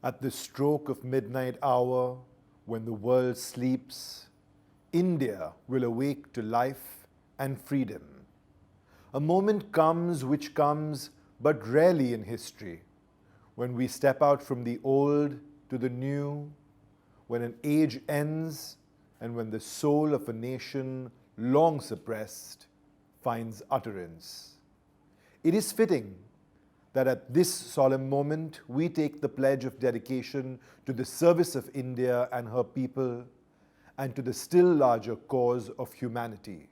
At the stroke of midnight hour, when the world sleeps, India will awake to life and freedom. A moment comes which comes but rarely in history, when we step out from the old to the new, when an age ends and when the soul of a nation long suppressed finds utterance. It is fitting that at this solemn moment we take the pledge of dedication to the service of India and her people and to the still larger cause of humanity.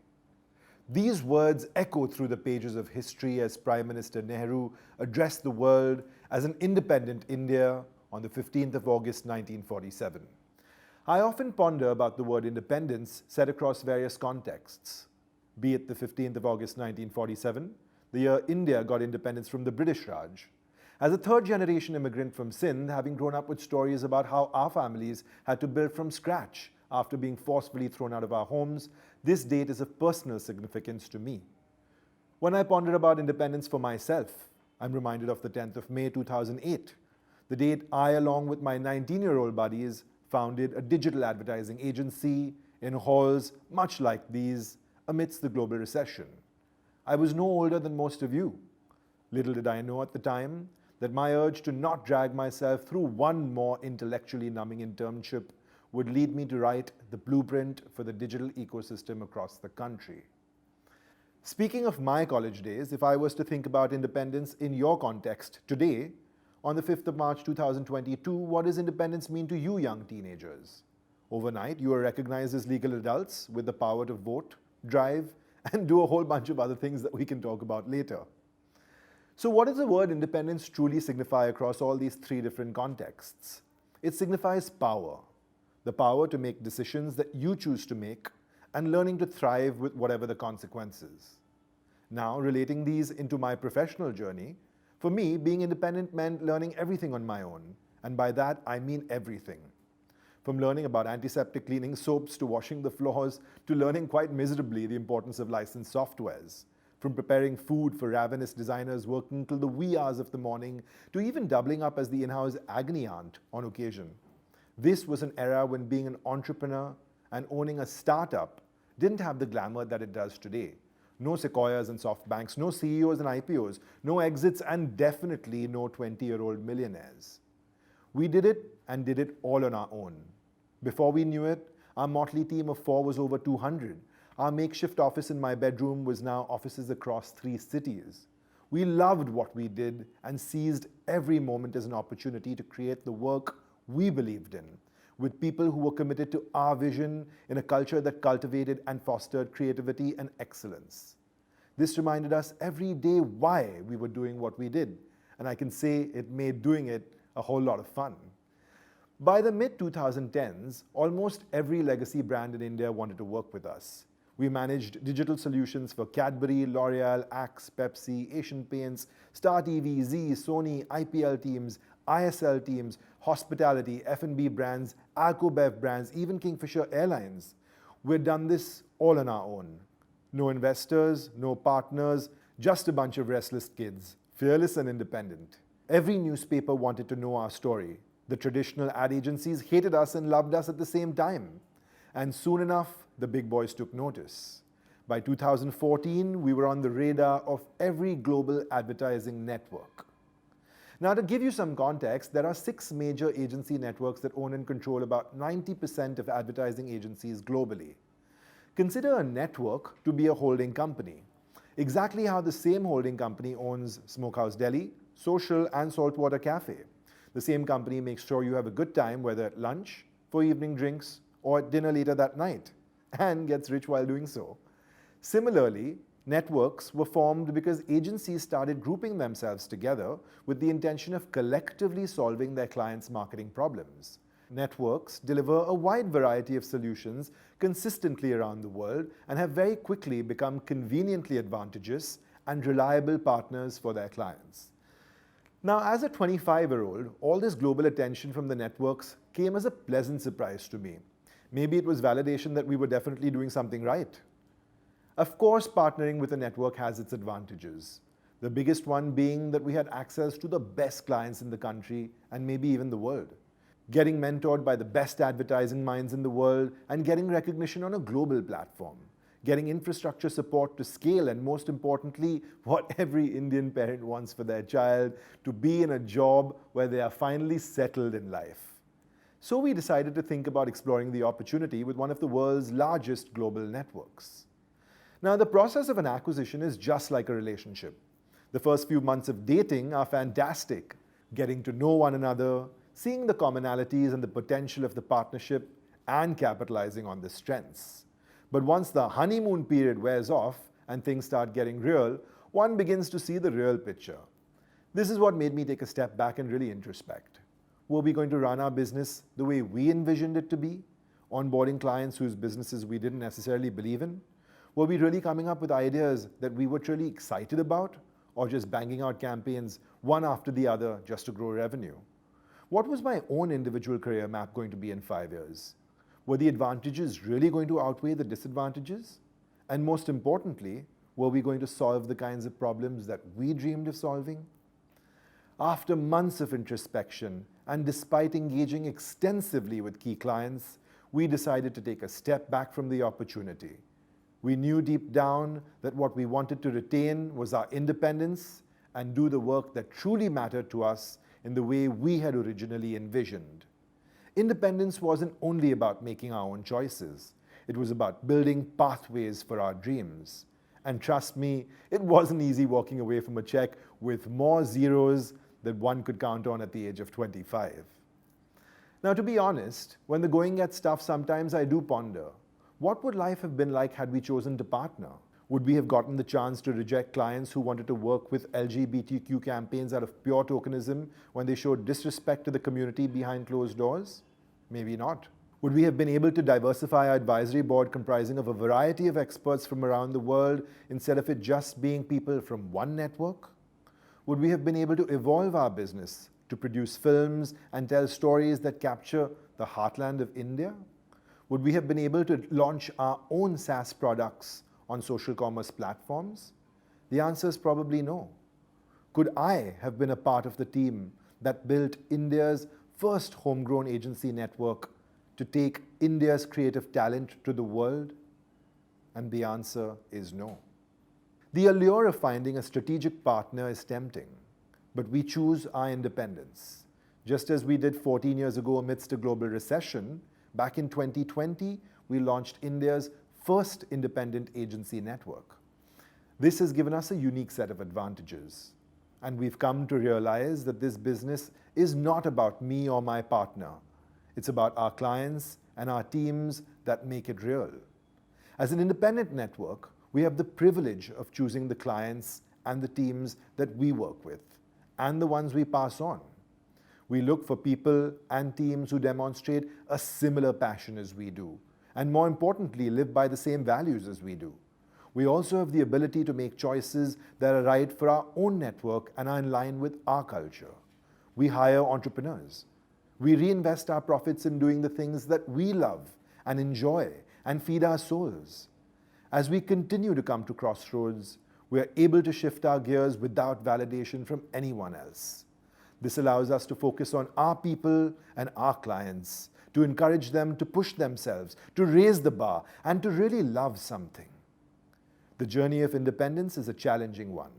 These words echo through the pages of history as Prime Minister Nehru addressed the world as an independent India on the 15th of August 1947. I often ponder about the word independence said across various contexts, be it the 15th of August 1947, the year India got independence from the British Raj. As a third-generation immigrant from Sindh, having grown up with stories about how our families had to build from scratch after being forcefully thrown out of our homes, this date is of personal significance to me. When I ponder about independence for myself, I'm reminded of the 10th of May 2008, the date I, along with my 19-year-old buddies, founded a digital advertising agency in halls much like these amidst the global recession. I was no older than most of you. Little did I know at the time that my urge to not drag myself through one more intellectually numbing internship would lead me to write the blueprint for the digital ecosystem across the country. Speaking of my college days, if I was to think about independence in your context today, on the 5th of March 2022, what does independence mean to you young teenagers? Overnight, you are recognized as legal adults with the power to vote, drive, and do a whole bunch of other things that we can talk about later. So what does the word independence truly signify across all these three different contexts? It signifies power. The power to make decisions that you choose to make and learning to thrive with whatever the consequences. Now, relating these into my professional journey, for me, being independent meant learning everything on my own, and by that I mean everything. From learning about antiseptic cleaning soaps to washing the floors to learning quite miserably the importance of licensed softwares. From preparing food for ravenous designers working till the wee hours of the morning to even doubling up as the in-house agony aunt on occasion. This was an era when being an entrepreneur and owning a startup didn't have the glamour that it does today. No Sequoias and SoftBanks, no CEOs and IPOs, no exits, and definitely no 20-year-old millionaires. We did it and did it all on our own. Before we knew it, our motley team of 4 was over 200. Our makeshift office in my bedroom was now offices across 3 cities. We loved what we did and seized every moment as an opportunity to create the work we believed in, with people who were committed to our vision in a culture that cultivated and fostered creativity and excellence. This reminded us every day why we were doing what we did, and I can say it made doing it a whole lot of fun. By the mid-2010s, almost every legacy brand in India wanted to work with us. We managed digital solutions for Cadbury, L'Oreal, Axe, Pepsi, Asian Paints, Star TV, Zee, Sony, IPL teams, ISL teams, hospitality, F&B brands, Alcobev brands, even Kingfisher Airlines. We've done this all on our own. No investors, no partners, just a bunch of restless kids, fearless and independent. Every newspaper wanted to know our story. The traditional ad agencies hated us and loved us at the same time. And soon enough, the big boys took notice. By 2014, we were on the radar of every global advertising network. Now, to give you some context, there are 6 major agency networks that own and control about 90% of advertising agencies globally. Consider a network to be a holding company. Exactly how the same holding company owns Smokehouse Delhi, Social, and Saltwater Cafe. The same company makes sure you have a good time, whether at lunch, for evening drinks, or at dinner later that night, and gets rich while doing so. Similarly, networks were formed because agencies started grouping themselves together with the intention of collectively solving their clients' marketing problems. Networks deliver a wide variety of solutions consistently around the world and have very quickly become conveniently advantageous and reliable partners for their clients. Now, as a 25-year-old, all this global attention from the networks came as a pleasant surprise to me. Maybe it was validation that we were definitely doing something right. Of course, partnering with a network has its advantages. The biggest one being that we had access to the best clients in the country and maybe even the world. Getting mentored by the best advertising minds in the world and getting recognition on a global platform. Getting infrastructure support to scale, and most importantly, what every Indian parent wants for their child, to be in a job where they are finally settled in life. So we decided to think about exploring the opportunity with one of the world's largest global networks. Now, the process of an acquisition is just like a relationship. The first few months of dating are fantastic, getting to know one another, seeing the commonalities and the potential of the partnership, and capitalizing on the strengths. But once the honeymoon period wears off and things start getting real, one begins to see the real picture. This is what made me take a step back and really introspect. Were we going to run our business the way we envisioned it to be? Onboarding clients whose businesses we didn't necessarily believe in? Were we really coming up with ideas that we were truly excited about? Or just banging out campaigns one after the other just to grow revenue? What was my own individual career map going to be in 5 years? Were the advantages really going to outweigh the disadvantages? And most importantly, were we going to solve the kinds of problems that we dreamed of solving? After months of introspection, and despite engaging extensively with key clients, we decided to take a step back from the opportunity. We knew deep down that what we wanted to retain was our independence and do the work that truly mattered to us in the way we had originally envisioned. Independence wasn't only about making our own choices. It was about building pathways for our dreams. And trust me, it wasn't easy walking away from a check with more zeros than one could count on at the age of 25. Now, to be honest, when the going gets tough, sometimes I do ponder, what would life have been like had we chosen to partner? Would we have gotten the chance to reject clients who wanted to work with LGBTQ campaigns out of pure tokenism when they showed disrespect to the community behind closed doors? Maybe not. Would we have been able to diversify our advisory board comprising of a variety of experts from around the world instead of it just being people from one network? Would we have been able to evolve our business to produce films and tell stories that capture the heartland of India? Would we have been able to launch our own SaaS products on social commerce platforms? The answer is probably no. Could I have been a part of the team that built India's first homegrown agency network to take India's creative talent to the world? And the answer is no. The allure of finding a strategic partner is tempting, but we choose our independence. Just as we did 14 years ago amidst a global recession, back in 2020, we launched India's first independent agency network. This has given us a unique set of advantages. And we've come to realize that this business is not about me or my partner. It's about our clients and our teams that make it real. As an independent network, we have the privilege of choosing the clients and the teams that we work with, and the ones we pass on. We look for people and teams who demonstrate a similar passion as we do, and more importantly, live by the same values as we do. We also have the ability to make choices that are right for our own network and are in line with our culture. We hire entrepreneurs. We reinvest our profits in doing the things that we love and enjoy and feed our souls. As we continue to come to crossroads, we are able to shift our gears without validation from anyone else. This allows us to focus on our people and our clients, to encourage them to push themselves, to raise the bar, and to really love something. The journey of independence is a challenging one.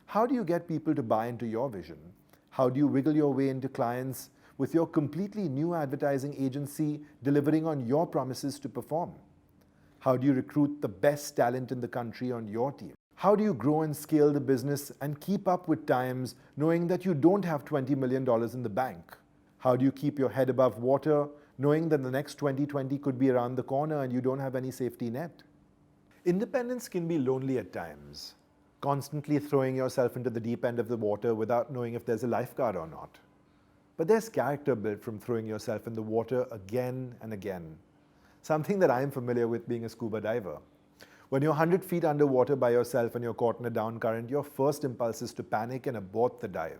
How do you get people to buy into your vision? How do you wiggle your way into clients with your completely new advertising agency delivering on your promises to perform? How do you recruit the best talent in the country on your team? How do you grow and scale the business and keep up with times knowing that you don't have $20 million in the bank? How do you keep your head above water knowing that the next 2020 could be around the corner and you don't have any safety net? Independence can be lonely at times, constantly throwing yourself into the deep end of the water without knowing if there's a lifeguard or not. But there's character built from throwing yourself in the water again and again, something that I'm familiar with being a scuba diver. When you're 100 feet underwater by yourself and you're caught in a down current, your first impulse is to panic and abort the dive.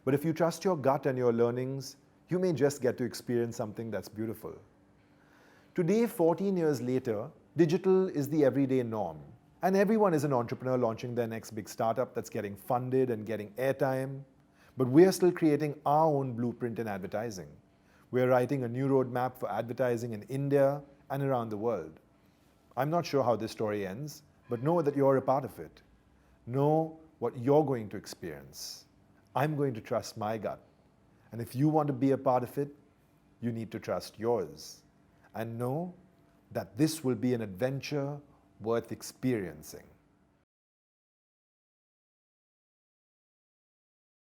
But if you trust your gut and your learnings, you may just get to experience something that's beautiful. Today, 14 years later, digital is the everyday norm. And everyone is an entrepreneur launching their next big startup that's getting funded and getting airtime. But we're still creating our own blueprint in advertising. We're writing a new roadmap for advertising in India and around the world. I'm not sure how this story ends, but know that you're a part of it. Know what you're going to experience. I'm going to trust my gut. And if you want to be a part of it, you need to trust yours. And know that this will be an adventure worth experiencing.